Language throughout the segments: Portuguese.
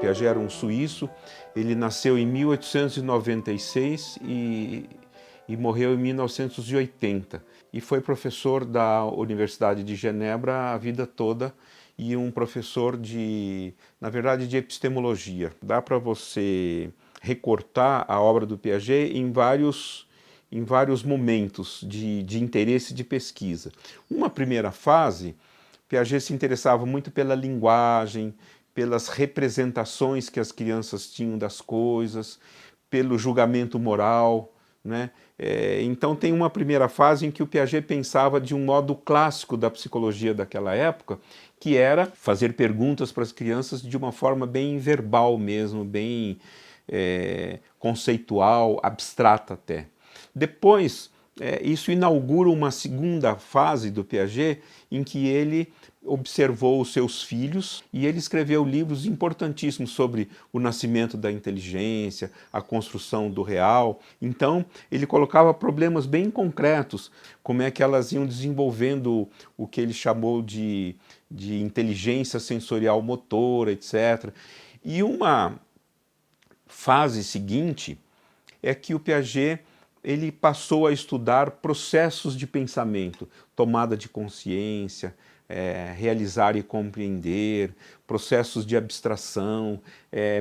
Piaget era um suíço, ele nasceu em 1896 e morreu em 1980. E foi professor da Universidade de Genebra a vida toda e um professor na verdade, de epistemologia. Dá para você recortar a obra do Piaget em vários momentos de interesse de pesquisa. Uma primeira fase, Piaget se interessava muito pela linguagem, pelas representações que as crianças tinham das coisas, pelo julgamento moral, né? Então tem uma primeira fase em que o Piaget pensava de um modo clássico da psicologia daquela época, que era fazer perguntas para as crianças de uma forma bem verbal mesmo, bem conceitual, abstrata até. Depois, isso inaugura uma segunda fase do Piaget, em que ele observou os seus filhos e ele escreveu livros importantíssimos sobre o nascimento da inteligência, a construção do real. Então, ele colocava problemas bem concretos, como é que elas iam desenvolvendo o que ele chamou de inteligência sensorial motora, etc. E uma fase seguinte é que o Piaget ele passou a estudar processos de pensamento, tomada de consciência, realizar e compreender, processos de abstração,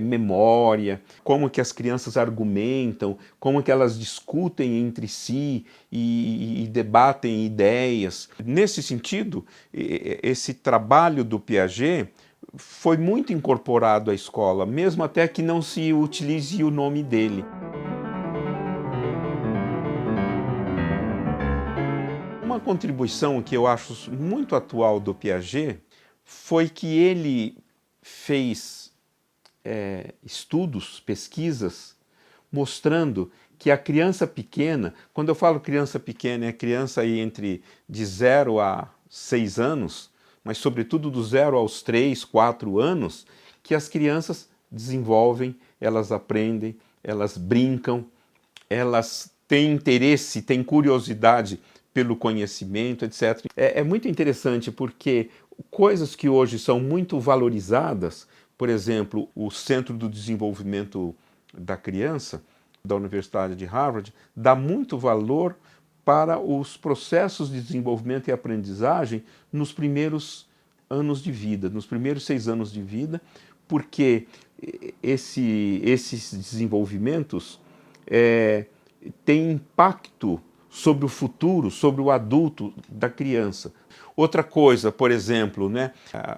memória, como que as crianças argumentam, como que elas discutem entre si e debatem ideias. Nesse sentido, esse trabalho do Piaget foi muito incorporado à escola, mesmo até que não se utilize o nome dele. Uma contribuição que eu acho muito atual do Piaget foi que ele fez estudos, pesquisas, mostrando que a criança pequena, quando eu falo criança pequena, é criança aí de 0 a 6 anos, mas sobretudo do 0 aos 3, 4 anos, que as crianças desenvolvem, elas aprendem, elas brincam, elas têm interesse, têm curiosidade pelo conhecimento, etc. É muito interessante porque coisas que hoje são muito valorizadas, por exemplo, o Centro do Desenvolvimento da Criança, da Universidade de Harvard, dá muito valor para os processos de desenvolvimento e aprendizagem nos primeiros anos de vida, nos primeiros 6 anos de vida, porque esses desenvolvimentos têm impacto sobre o futuro, sobre o adulto da criança. Outra coisa, por exemplo, né,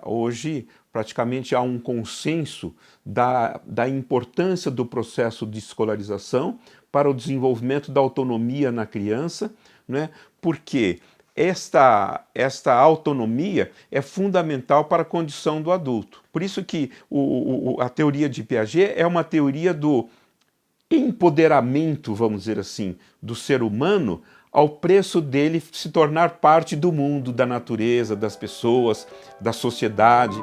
hoje praticamente há um consenso da importância do processo de escolarização para o desenvolvimento da autonomia na criança, né, porque esta autonomia é fundamental para a condição do adulto. Por isso que a teoria de Piaget é uma teoria do empoderamento, vamos dizer assim, do ser humano ao preço dele se tornar parte do mundo, da natureza, das pessoas, da sociedade.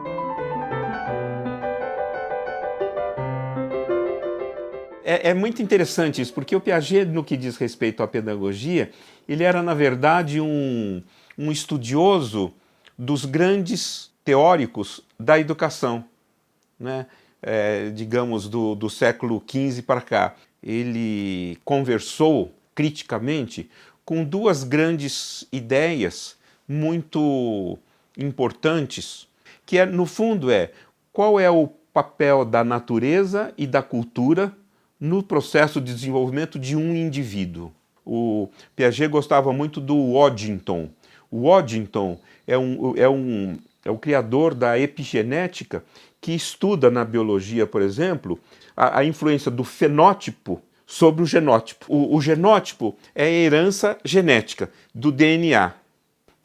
É muito interessante isso, porque o Piaget, no que diz respeito à pedagogia, ele era, na verdade, um estudioso dos grandes teóricos da educação, né? Digamos, do século XV para cá. Ele conversou criticamente com duas grandes ideias muito importantes, que no fundo qual é o papel da natureza e da cultura no processo de desenvolvimento de um indivíduo. O Piaget gostava muito do Waddington. O Waddington é o criador da epigenética, que estuda na biologia, por exemplo, a influência do fenótipo sobre o genótipo. O genótipo é a herança genética do DNA.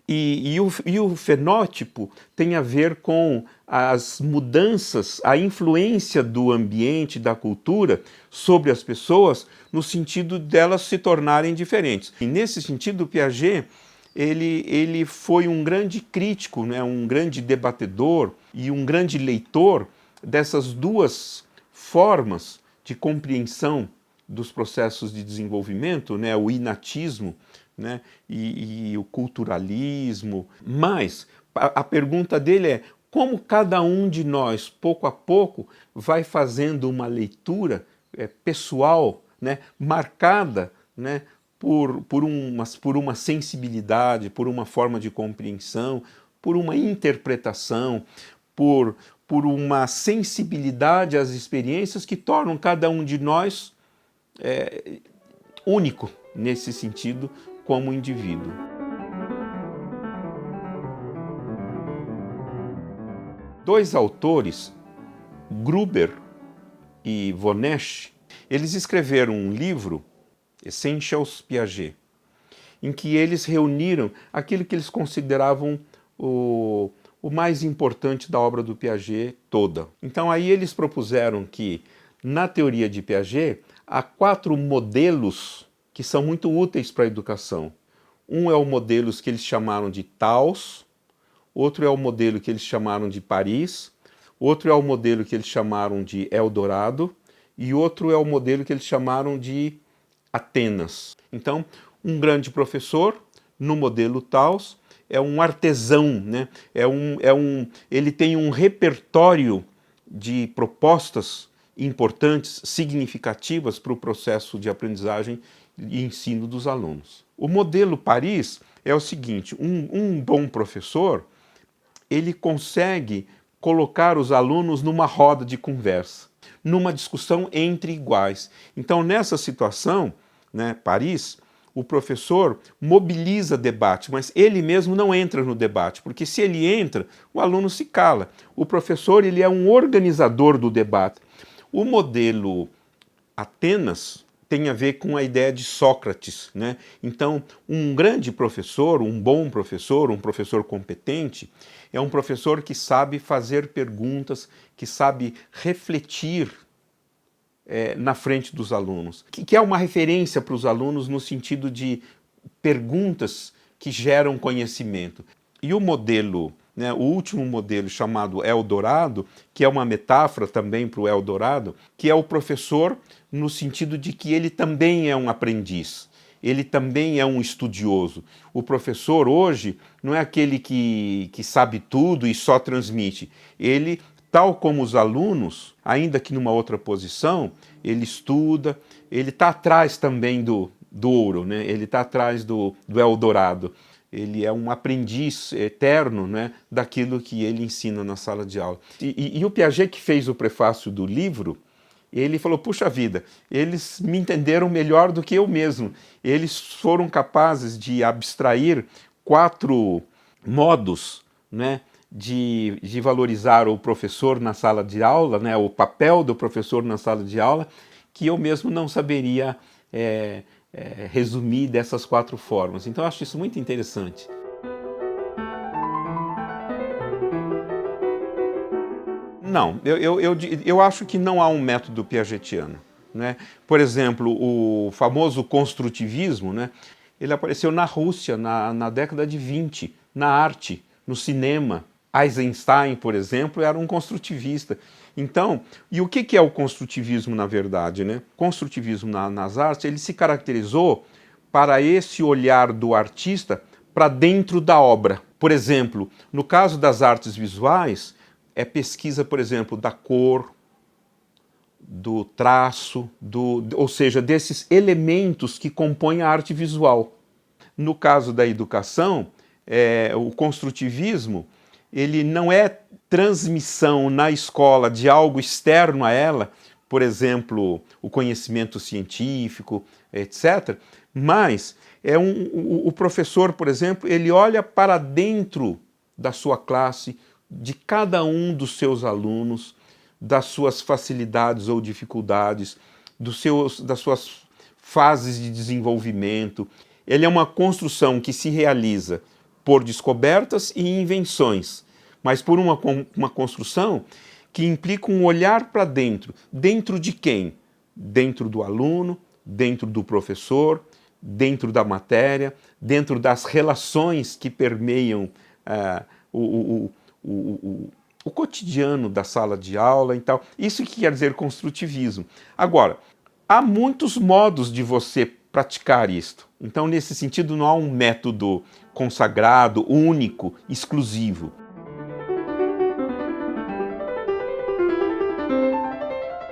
E o fenótipo tem a ver com as mudanças, a influência do ambiente, da cultura sobre as pessoas, no sentido delas se tornarem diferentes. E nesse sentido, o Piaget ele foi um grande crítico, né, um grande debatedor e um grande leitor dessas duas formas de compreensão dos processos de desenvolvimento, né, o inatismo, né, e o culturalismo. Mas a pergunta dele é: como cada um de nós, pouco a pouco, vai fazendo uma leitura pessoal, né, marcada, né, por uma sensibilidade, por uma forma de compreensão, por uma interpretação, por uma sensibilidade às experiências que tornam cada um de nós único nesse sentido como indivíduo. Dois autores, Gruber e Vonesh, eles escreveram um livro, Essentials Piaget, em que eles reuniram aquilo que eles consideravam o mais importante da obra do Piaget toda. Então aí eles propuseram que, na teoria de Piaget, há 4 modelos que são muito úteis para a educação. Um é o modelo que eles chamaram de Taos, outro é o modelo que eles chamaram de Paris, outro é o modelo que eles chamaram de Eldorado e outro é o modelo que eles chamaram de Atenas. Então, um grande professor, no modelo Taos, é um artesão, né? Ele tem um repertório de propostas importantes, significativas para o processo de aprendizagem e ensino dos alunos. O modelo Paris é o seguinte, um bom professor, ele consegue colocar os alunos numa roda de conversa, numa discussão entre iguais. Então, nessa situação, né, Paris, o professor mobiliza debate, mas ele mesmo não entra no debate, porque se ele entra, o aluno se cala. O professor, ele é um organizador do debate. O modelo Atenas tem a ver com a ideia de Sócrates, né? Então, um grande professor, um bom professor, um professor competente, é um professor que sabe fazer perguntas, que sabe refletir na frente dos alunos, que é uma referência para os alunos no sentido de perguntas que geram conhecimento. E o modelo, né, o último modelo chamado Eldorado, que é uma metáfora também para o Eldorado, que é o professor no sentido de que ele também é um aprendiz, ele também é um estudioso. O professor hoje não é aquele que sabe tudo e só transmite. Ele, tal como os alunos, ainda que numa outra posição, ele estuda, ele está atrás também do ouro, né? Ele está atrás do Eldorado. Ele é um aprendiz eterno, né, daquilo que ele ensina na sala de aula. E o Piaget, que fez o prefácio do livro, ele falou, puxa vida, eles me entenderam melhor do que eu mesmo. Eles foram capazes de abstrair 4 modos, né, de valorizar o professor na sala de aula, né, o papel do professor na sala de aula, que eu mesmo não saberia resumir dessas 4 formas. Então eu acho isso muito interessante. Não, eu acho que não há um método piagetiano, né? Por exemplo, o famoso construtivismo, né? Ele apareceu na Rússia na década de 20, na arte, no cinema. Eisenstein, por exemplo, era um construtivista. Então, e o que é o construtivismo na verdade, né? O construtivismo nas artes, ele se caracterizou para esse olhar do artista para dentro da obra. Por exemplo, no caso das artes visuais, é pesquisa, por exemplo, da cor, do traço, ou seja, desses elementos que compõem a arte visual. No caso da educação, o construtivismo, ele não é transmissão na escola de algo externo a ela, por exemplo, o conhecimento científico, etc., mas o professor, por exemplo, ele olha para dentro da sua classe, de cada um dos seus alunos, das suas facilidades ou dificuldades, das suas fases de desenvolvimento. Ele é uma construção que se realiza por descobertas e invenções, mas por uma construção que implica um olhar para dentro. Dentro de quem? Dentro do aluno, dentro do professor, dentro da matéria, dentro das relações que permeiam o cotidiano da sala de aula e tal. Isso que quer dizer construtivismo. Agora, há muitos modos de você praticar isto. Então, nesse sentido, não há um método consagrado, único, exclusivo.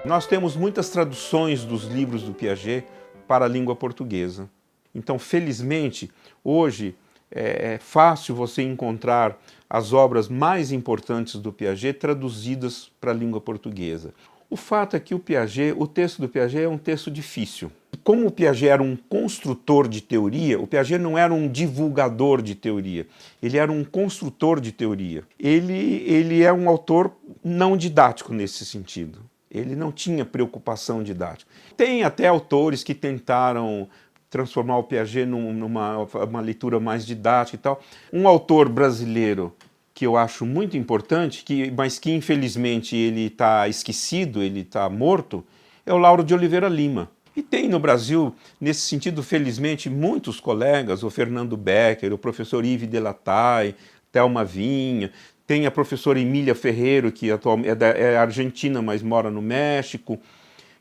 Nós temos muitas traduções dos livros do Piaget para a língua portuguesa. Então, felizmente, hoje é fácil você encontrar as obras mais importantes do Piaget traduzidas para a língua portuguesa. O fato é que o texto do Piaget é um texto difícil. Como o Piaget era um construtor de teoria, o Piaget não era um divulgador de teoria, ele era um construtor de teoria. Ele é um autor não didático nesse sentido. Ele não tinha preocupação didática. Tem até autores que tentaram transformar o Piaget numa leitura mais didática e tal. Um autor brasileiro que eu acho muito importante, mas que infelizmente ele está esquecido, ele está morto, é o Lauro de Oliveira Lima. E tem no Brasil, nesse sentido, felizmente, muitos colegas, o Fernando Becker, o professor Yves Delatay, Thelma Vinha, tem a professora Emília Ferreiro, que atualmente é argentina, mas mora no México.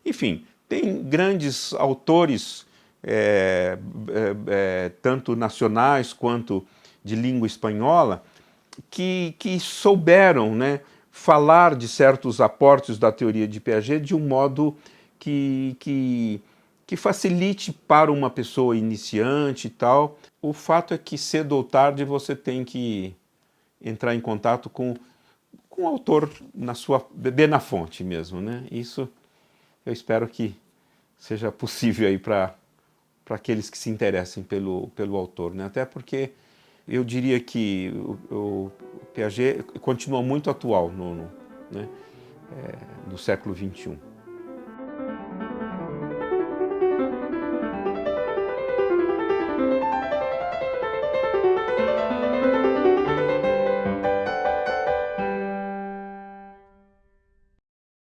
Enfim, tem grandes autores, tanto nacionais quanto de língua espanhola, que souberam, né, falar de certos aportes da teoria de Piaget de um modo que facilite para uma pessoa iniciante e tal. O fato é que cedo ou tarde você tem que entrar em contato com o autor beber na fonte mesmo, né? Isso eu espero que seja possível aí para aqueles que se interessem pelo autor, né? Até porque eu diria que o Piaget continua muito atual no século XXI.